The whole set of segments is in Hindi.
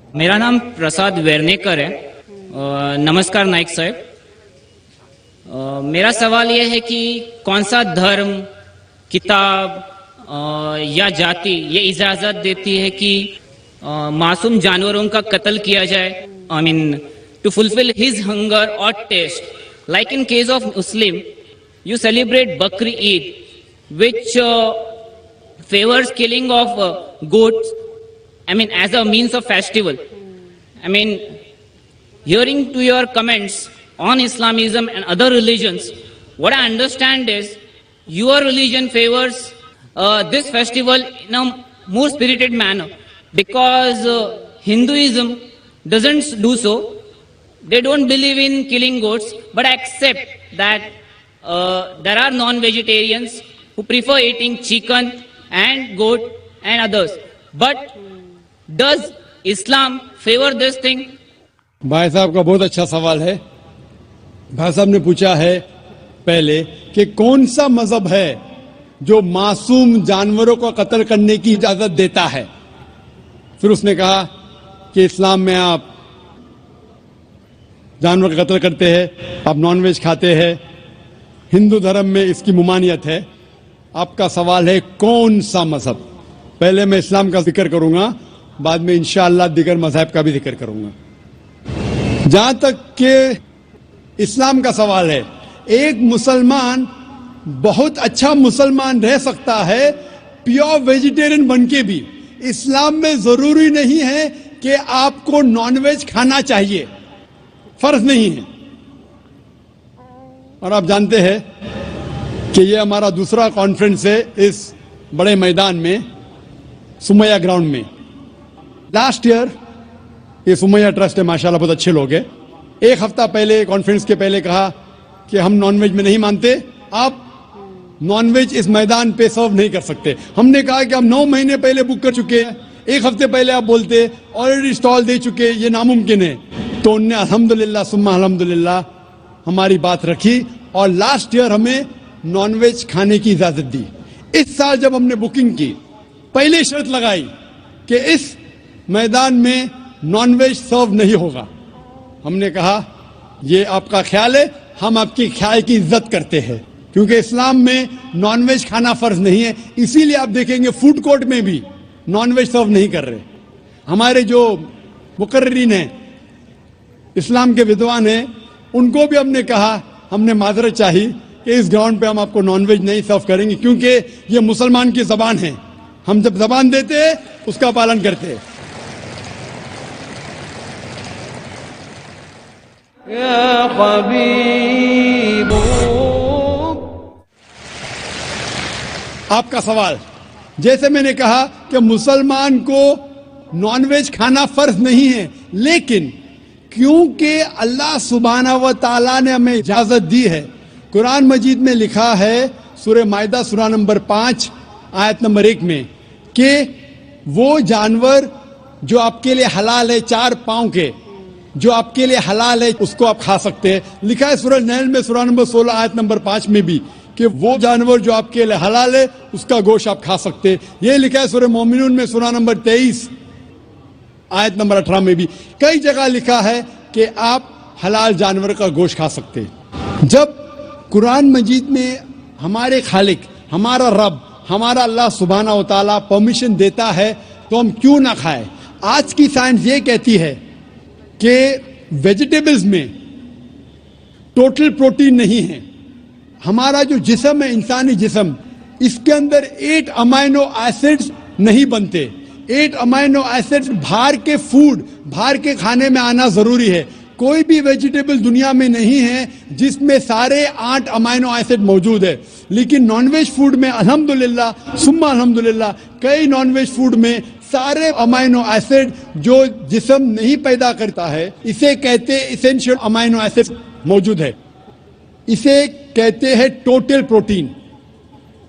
मेरा नाम प्रसाद वेर्नेकर है। नमस्कार नाइक साहब। मेरा सवाल यह है कि कौन सा धर्म, किताब या जाति ये इजाज़त देती है कि मासूम जानवरों का कत्ल किया जाए, I mean to fulfil his hunger और taste. Like in case of Muslim, you celebrate Bakri Eid, which favors killing of goats, I mean, as a means of festival. I mean, hearing to your comments on Islamism and other religions, what I understand is your religion favors this festival in a more spirited manner, because Hinduism doesn't do so. They don't believe in killing goats, but accept that there are non-vegetarians who prefer eating chicken and goat and others. But does Islam favor this thing? भाई साहब का बहुत अच्छा सवाल है। भाई साहब ने पूछा है पहले कि कौन सा मजहब है जो मासूम जानवरों को कत्ल करने की इजाजत देता है। फिर उसने कहा कि इस्लाम में आप जानवर का कत्ल करते हैं, आप नॉनवेज खाते हैं, हिंदू धर्म में इसकी मुमानियत है। आपका सवाल है कौन सा मजहब। पहले मैं इस्लाम का जिक्र करूंगा, बाद में इंशाअल्लाह दिगर मजहब का भी जिक्र करूंगा। जहां तक के इस्लाम का सवाल है, एक मुसलमान बहुत अच्छा मुसलमान रह सकता है प्योर वेजिटेरियन बनके भी। इस्लाम में जरूरी नहीं है कि आपको नॉनवेज खाना चाहिए, फर्ज नहीं है। और आप जानते हैं कि ये हमारा दूसरा कॉन्फ्रेंस है इस बड़े मैदान में, सुमैया ग्राउंड में। लास्ट ईयर ये सुमैया ट्रस्ट है, माशाल्लाह बहुत अच्छे लोग हैं। एक हफ्ता पहले कॉन्फ्रेंस के पहले कहा कि हम नॉनवेज में नहीं मानते, आप नॉनवेज इस मैदान पे सर्व नहीं कर सकते। हमने कहा कि हम 9 महीने पहले बुक कर चुके हैं, एक हफ्ते पहले आप बोलते ऑलरेडी स्टॉल दे चुके, ये नामुमकिन है। तो उनने अल्हम्दुलिल्लाह सुम्मा अल्हम्दुलिल्लाह हमारी बात रखी और लास्ट ईयर हमें नॉनवेज खाने की इजाजत दी। इस साल जब हमने बुकिंग की, पहले शर्त लगाई कि इस मैदान में नॉनवेज सर्व नहीं होगा। हमने कहा ये आपका ख्याल है, हम आपके ख्याल की इज्जत करते हैं, क्योंकि इस्लाम में नॉनवेज खाना फर्ज नहीं है। इसीलिए आप देखेंगे फूड कोर्ट में भी नॉनवेज सर्व नहीं कर रहे। हमारे जो मुकर्रिरीन हैं, इस्लाम के विद्वान हैं, उनको भी हमने कहा, हमने माजरत चाही कि इस ग्राउंड पे हम आपको नॉनवेज नहीं सर्व करेंगे, क्योंकि ये मुसलमान की जबान है। हम जब जबान देते हैं उसका पालन करते हैं। या हबीब। आपका सवाल, जैसे मैंने कहा कि मुसलमान को नॉनवेज खाना फर्ज नहीं है, लेकिन क्योंकि अल्लाह सुब्हाना व ताला ने हमें इजाजत दी है। कुरान मजीद में लिखा है सूरह माइदा सूरा नंबर 5 आयत नंबर 1 में कि वो जानवर जो आपके लिए हलाल है, 4 पांव के, जो आपके लिए हलाल है उसको आप खा सकते हैं। लिखा है सूरह नहल में सूरा नंबर 16 आयत नंबर 5 में भी कि वो जानवर जो आपके लिए हलाल है उसका गोश्त आप खा सकते हैं। ये लिखा है सूरह मोमिनून में सूरा नंबर 23 आयत नंबर 18 में भी। कई जगह लिखा है कि आप हलाल जानवर का गोश्त खा सकते हैं। जब कुरान मजीद में हमारे खालिक, हमारा रब, हमारा अल्लाह सुब्हाना व तआला परमिशन देता है तो हम क्यों ना खाएं। आज की साइंस ये कहती है कि वेजिटेबल्स में टोटल प्रोटीन नहीं है। हमारा जो जिस्म है, इंसानी जिस्म, इसके अंदर 8 अमाइनो एसिड्स नहीं बनते। 8 अमाइनो एसिड्स बाहर के फूड, बाहर के खाने में आना जरूरी है। कोई भी वेजिटेबल दुनिया में नहीं है जिसमें सारे 8 अमाइनो एसिड मौजूद है। लेकिन नॉनवेज फूड में अल्हम्दुलिल्लाह सुम्मा अल्हम्दुलिल्लाह कई नॉनवेज फूड में सारे अमाइनो एसिड जो जिस्म नहीं पैदा करता है, इसे कहते हैं इसेंशियल अमाइनो एसिड मौजूद है। इसे कहते हैं टोटल प्रोटीन।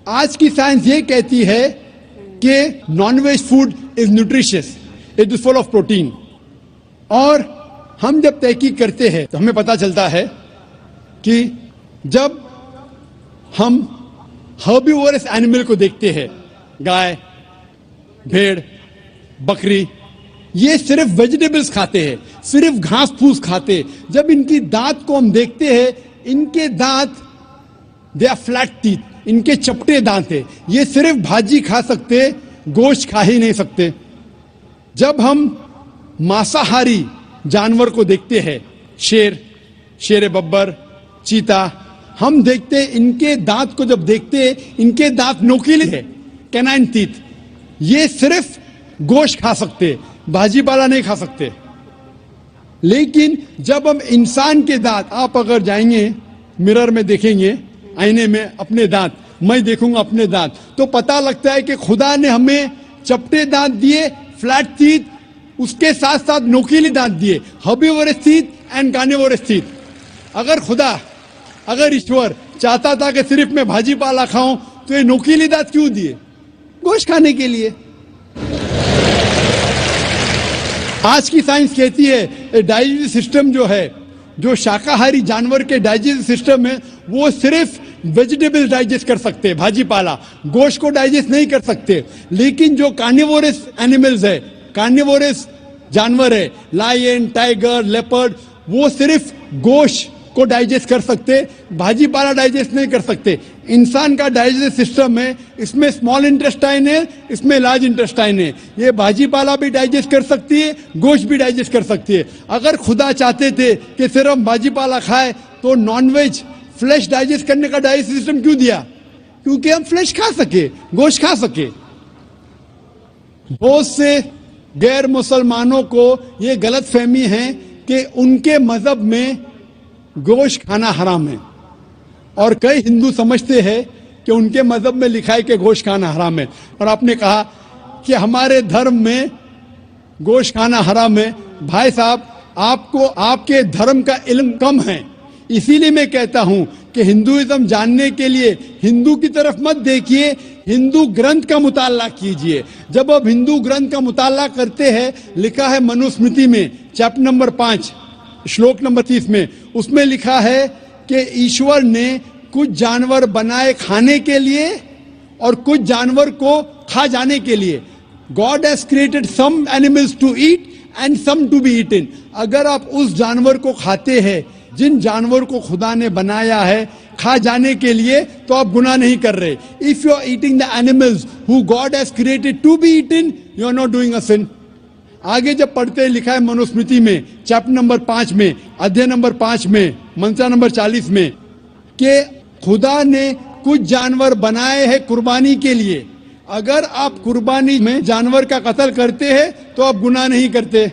आज की साइंस ये कहती है कि non-veg food is nutritious, it is full of protein. और हम जब तहकीक करते हैं तो हमें पता चलता है कि जब हम हर्बीवोरस एनिमल को देखते हैं, गाय, भेड़, बकरी, ये सिर्फ वेजिटेबल्स खाते हैं, सिर्फ घास फूस खाते हैं। जब इनकी दांत को हम देखते हैं, इनके दांत दे आर फ्लैट टीथ, इनके चपटे दांत है। ये सिर्फ भाजी खा सकते, गोश्त खा ही नहीं सकते। जब हम मांसाहारी जानवर को देखते हैं, शेर बब्बर, चीता, हम देखते हैं इनके दांत को जब देखते हैं, इनके दांत नोकीले है, कैनाइन टीथ। ये सिर्फ गोश्त खा सकते, भाजी पाला नहीं खा सकते। लेकिन जब हम इंसान के दांत, आप अगर जाएंगे मिरर में देखेंगे, आईने में अपने दांत, मैं देखूंगा अपने दांत, तो पता लगता है कि खुदा ने हमें चपटे दांत दिए, फ्लैट टीथ, उसके साथ साथ नोकीले दांत दिए, herbivorous teeth and carnivorous teeth. अगर ईश्वर चाहता था कि सिर्फ मैं भाजी पाला खाऊं, तो ये नोकीले दांत क्यों दिए? गोश्त खाने के लिए। आज की साइंस कहती है डाइजेस्टिव सिस्टम जो है, जो शाकाहारी जानवर के डाइजेस्टिव सिस्टम है, वो सिर्फ वेजिटेबल्स डाइजेस्ट कर सकते हैं, भाजी पाला, गोश्त को डाइजेस्ट नहीं कर सकते। लेकिन जो कार्निवोरस एनिमल्स है, कार्निवोरस जानवर है, लायन, टाइगर, लेपर्ड, वो सिर्फ गोश्त को डाइजेस्ट कर सकते, भाजी पाला डाइजेस्ट नहीं कर सकते। इंसान का डाइजेस्टिव सिस्टम है, इसमें स्मॉल इंटेस्टाइन है, इसमें लार्ज इंटेस्टाइन है। ये भाजी पाला भी डाइजेस्ट कर सकती है, गोश्त भी डाइजेस्ट कर सकती है। अगर खुदा चाहते थे कि सिर्फ हम भाजी पाला खाए, तो नॉनवेज फ्लेश डाइजेस्ट करने का डाइजेस्टिव सिस्टम क्यों दिया? क्योंकि हम फ्लेश खा सके, गोश्त खा सके। बहुत से गैर मुसलमानों को ये गलत फहमी है कि उनके मजहब में गोश्त खाना हराम है, और कई हिंदू समझते हैं कि उनके मजहब में लिखा है कि गोश्त खाना हराम है। और आपने कहा कि हमारे धर्म में गोश्त खाना हराम है। भाई साहब, आपको आपके धर्म का इल्म कम है, इसीलिए मैं कहता हूं कि हिंदुइज्म जानने के लिए हिंदू की तरफ मत देखिए, हिंदू ग्रंथ का मुताला कीजिए। जब आप हिंदू ग्रंथ का मुताला करते हैं, लिखा है मनुस्मृति में चैप्टर नंबर 5 श्लोक नंबर 30 में, उसमें लिखा है कि ईश्वर ने कुछ जानवर बनाए खाने के लिए और कुछ जानवर को खा जाने के लिए। God has created some animals to eat and some to be eaten. अगर आप उस जानवर को खाते हैं जिन जानवर को खुदा ने बनाया है खा जाने के लिए, तो आप गुनाह नहीं कर रहे। If you are eating the animals who God has created to be eaten, you are not doing a sin. आगे जब पढ़ते लिखा है मनुस्मृति में चैप्टर नंबर 5 में, अध्याय नंबर 5 में, मंत्र नंबर 40 में, कि खुदा ने कुछ जानवर बनाए हैं कुर्बानी के लिए। अगर आप कुर्बानी में जानवर का कत्ल करते हैं तो आप गुनाह नहीं करते।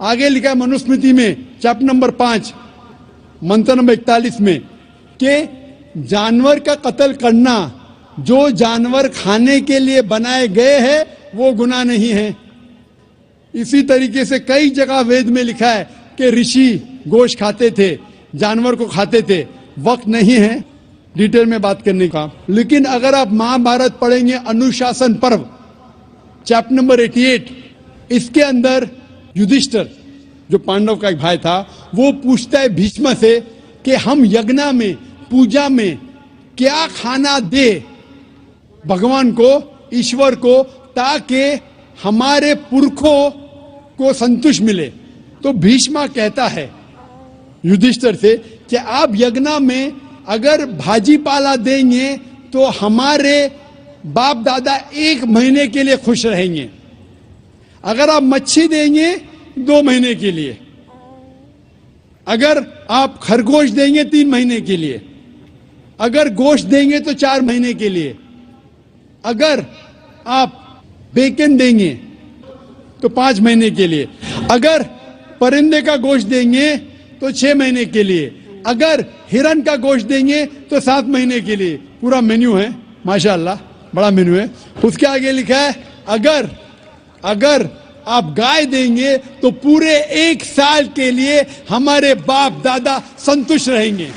आगे लिखा है मनुस्मृति में चैप्टर नंबर 5 मंत्र नंबर 41 में, कि जानवर का कत्ल करना जो जानवर खाने के लिए बनाए गए हैं वो गुनाह नहीं है। इसी तरीके से कई जगह वेद में लिखा है कि ऋषि गोश्त खाते थे, जानवर को खाते थे। वक्त नहीं है डिटेल में बात करने का, लेकिन अगर आप महाभारत पढ़ेंगे अनुशासन पर्व चैप्टर नंबर 88, इसके अंदर युधिष्ठिर जो पांडव का एक भाई था, वो पूछता है भीष्म से कि हम यज्ञ में, पूजा में क्या खाना दे भगवान को, ईश्वर को, ताकि हमारे पुरखों को संतुष्ट मिले। तो भीष्म कहता है युधिष्ठिर से कि आप यज्ञ में अगर भाजी पाला देंगे तो हमारे बाप दादा 1 महीने के लिए खुश रहेंगे। अगर आप मच्छी देंगे 2 महीने के लिए, अगर आप खरगोश देंगे 3 महीने के लिए, अगर गोश्त देंगे तो 4 महीने के लिए, अगर आप बेकन देंगे तो 5 महीने के लिए, अगर परिंदे का गोश्त देंगे तो 6 महीने के लिए, अगर हिरन का गोश्त देंगे तो 7 महीने के लिए। पूरा मेन्यू है, माशाअल्लाह बड़ा मेन्यू है। उसके आगे लिखा है अगर आप गाय देंगे तो पूरे 1 साल के लिए हमारे बाप दादा संतुष्ट रहेंगे,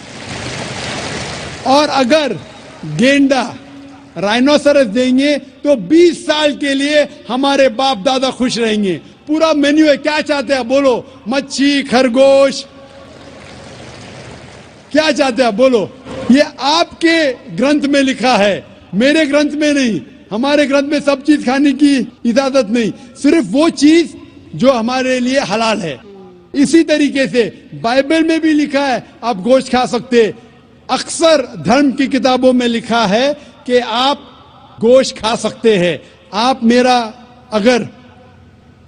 और अगर गेंडा राइनोसरस देंगे तो 20 साल के लिए हमारे बाप दादा खुश रहेंगे। पूरा मेन्यू है। क्या चाहते हैं बोलो? मच्छी, खरगोश, क्या चाहते हैं बोलो? ये आपके ग्रंथ में लिखा है, मेरे ग्रंथ में नहीं। हमारे ग्रंथ में सब चीज खाने की इजाजत नहीं, सिर्फ वो चीज जो हमारे लिए हलाल है। इसी तरीके से बाइबल में भी लिखा है आप गोश्त खा सकते। अक्सर धर्म की किताबों में लिखा है कि आप गोश्त खा सकते हैं। आप मेरा अगर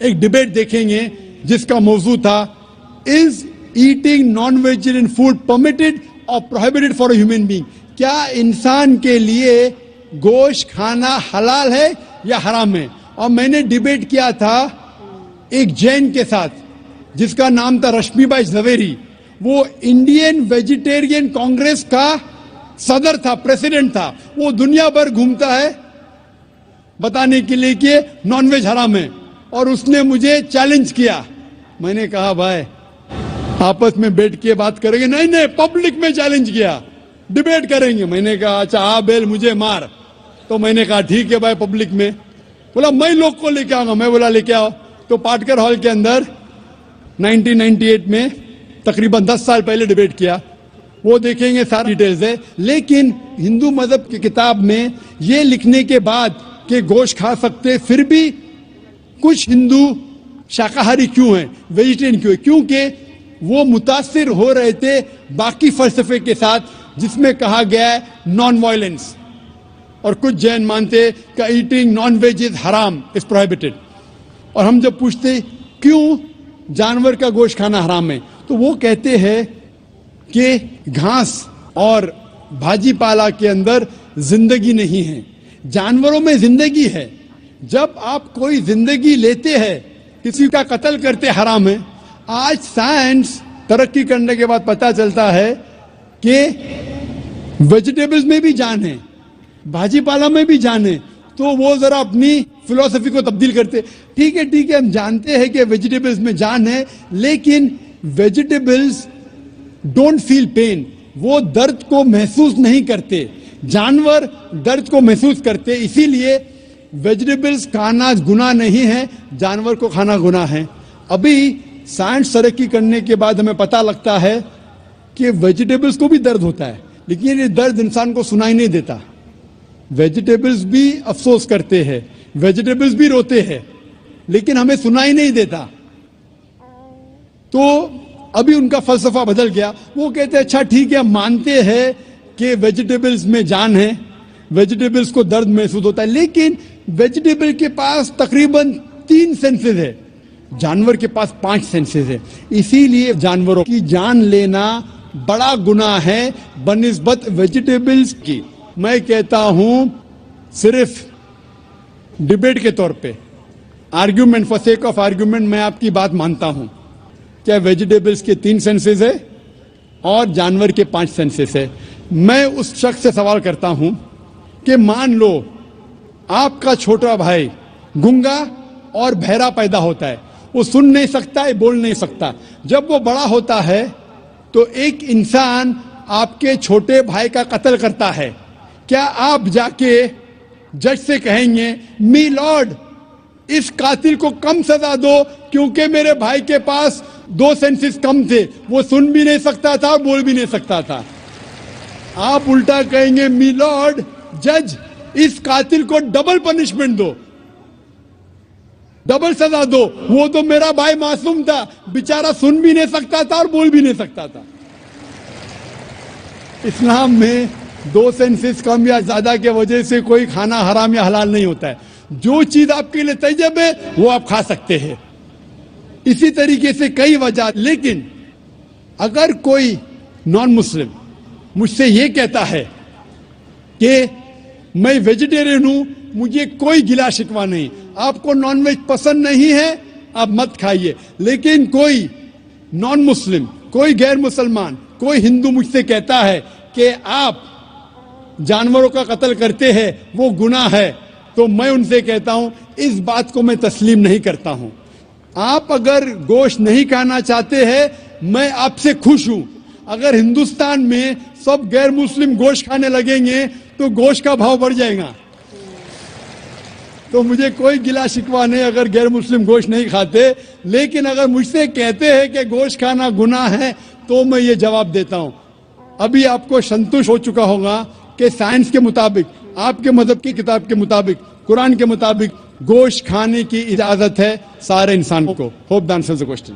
एक डिबेट देखेंगे जिसका मौजू था is eating non vegetarian food permitted और prohibited for a human being, क्या इंसान के लिए गोश्त खाना हलाल है या हराम है। और मैंने डिबेट किया था एक जैन के साथ जिसका नाम था रश्मिबाई झवेरी। वो इंडियन वेजिटेरियन कांग्रेस का सदर था, प्रेसिडेंट था। वो दुनिया भर घूमता है बताने के लिए कि नॉनवेज हराम है, और उसने मुझे चैलेंज किया। मैंने कहा भाई आपस में बैठ के बात करेंगे। नहीं नहीं, पब्लिक में चैलेंज किया, डिबेट करेंगे। मैंने कहा अच्छा आ बेल मुझे मार। तो मैंने कहा ठीक है भाई, पब्लिक में। बोला मैं लोग को लेके आऊंगा। मैं बोला लेके आओ। तो पाटकर हॉल के अंदर 1998 में तकरीबन 10 साल पहले डिबेट किया। वो देखेंगे सारी डिटेल्स है। लेकिन हिंदू मजहब की किताब में ये लिखने के बाद कि गोश्त खा सकते, फिर भी कुछ हिंदू शाकाहारी क्यों हैं, वेजिटेरियन क्यों है? क्योंकि वो मुतासिर हो रहे थे बाकी फलसफे के साथ जिसमें कहा गया है नॉन वायलेंस। और कुछ जैन मानते कि ईटिंग नॉन वेज इज हराम, इज प्रोहिबिटेड। और हम जब पूछते क्यों जानवर का गोश्त खाना हराम है, तो वो कहते हैं कि घास और भाजी पाला के अंदर जिंदगी नहीं है, जानवरों में जिंदगी है। जब आप कोई जिंदगी लेते हैं, किसी का कत्ल करते हराम है। आज साइंस तरक्की करने के बाद पता चलता है कि वेजिटेबल्स में भी जान है, भाजी पाला में भी जान है। तो वो जरा अपनी फिलॉसफी को तब्दील करते। ठीक है हम जानते हैं कि वेजिटेबल्स में जान है, लेकिन वेजिटेबल्स डोंट फील पेन, वो दर्द को महसूस नहीं करते। जानवर दर्द को महसूस करते, इसीलिए वेजिटेबल्स खाना गुनाह नहीं है, जानवर को खाना गुनाह है। अभी साइंस तरक्की करने के बाद हमें पता लगता है कि वेजिटेबल्स को भी दर्द होता है, लेकिन ये दर्द इंसान को सुनाई नहीं देता। वेजिटेबल्स भी अफसोस करते हैं, वेजिटेबल्स भी रोते हैं, लेकिन हमें सुनाई नहीं देता। तो अभी उनका फलसफा बदल गया। वो कहते हैं अच्छा ठीक है, मानते हैं कि वेजिटेबल्स में जान है, वेजिटेबल्स को दर्द महसूस होता है, लेकिन वेजिटेबल के पास तकरीबन 3 सेंसेस है, जानवर के पास 5 सेंसेस है। इसीलिए जानवरों की जान लेना बड़ा गुनाह है बनिस्बत वेजिटेबल्स की। मैं कहता हूं सिर्फ डिबेट के तौर पे, argument, for sake of argument, मैं आपकी बात मानता हूं क्या वेजिटेबल्स के 3 सेंसेस है और जानवर के 5 सेंसेस है। मैं उस शख्स से सवाल करता हूं कि मान लो आपका छोटा भाई गूंगा और बहरा पैदा होता है, वो सुन नहीं सकता है, बोल नहीं सकता। जब वो बड़ा होता है तो एक इंसान आपके छोटे भाई का कत्ल करता है, क्या आप जाके जज से कहेंगे मी लॉर्ड इस कातिल को कम सजा दो क्योंकि मेरे भाई के पास 2 सेंसेस कम थे, वो सुन भी नहीं सकता था, बोल भी नहीं सकता था? आप उल्टा कहेंगे मी लॉर्ड जज इस कातिल को डबल पनिशमेंट दो, डबल सजा दो, वो तो मेरा भाई मासूम था, बेचारा सुन भी नहीं सकता था और बोल भी नहीं सकता था। इस्लाम में 2 सेंसेस कम या ज्यादा के वजह से कोई खाना हराम या हलाल नहीं होता है। जो चीज आपके लिए तैयब है वो आप खा सकते हैं। इसी तरीके से कई वजह। लेकिन अगर कोई नॉन मुस्लिम मुझसे ये कहता है कि मैं वेजिटेरियन हूं, मुझे कोई गिला शिकवा नहीं, आपको नॉनवेज पसंद नहीं है आप मत खाइए, लेकिन कोई नॉन मुस्लिम, कोई गैर मुसलमान, कोई हिंदू मुझसे कहता है कि आप जानवरों का कत्ल करते हैं वो गुनाह है, तो मैं उनसे कहता हूं इस बात को मैं तस्लीम नहीं करता हूं। आप अगर गोश्त नहीं खाना चाहते हैं, मैं आपसे खुश हूं। अगर हिंदुस्तान में सब गैर मुस्लिम गोश्त खाने लगेंगे तो गोश्त का भाव बढ़ जाएगा। तो मुझे कोई गिला शिकवा नहीं अगर गैर मुस्लिम गोश्त नहीं खाते, लेकिन अगर मुझसे कहते हैं कि गोश्त खाना गुनाह है तो मैं ये जवाब देता हूं। अभी आपको संतुष्ट हो चुका होगा कि साइंस के मुताबिक, आपके मजहब की किताब के मुताबिक, कुरान के मुताबिक गोश्त खाने की इजाजत है सारे इंसान को। Hope the answers the question.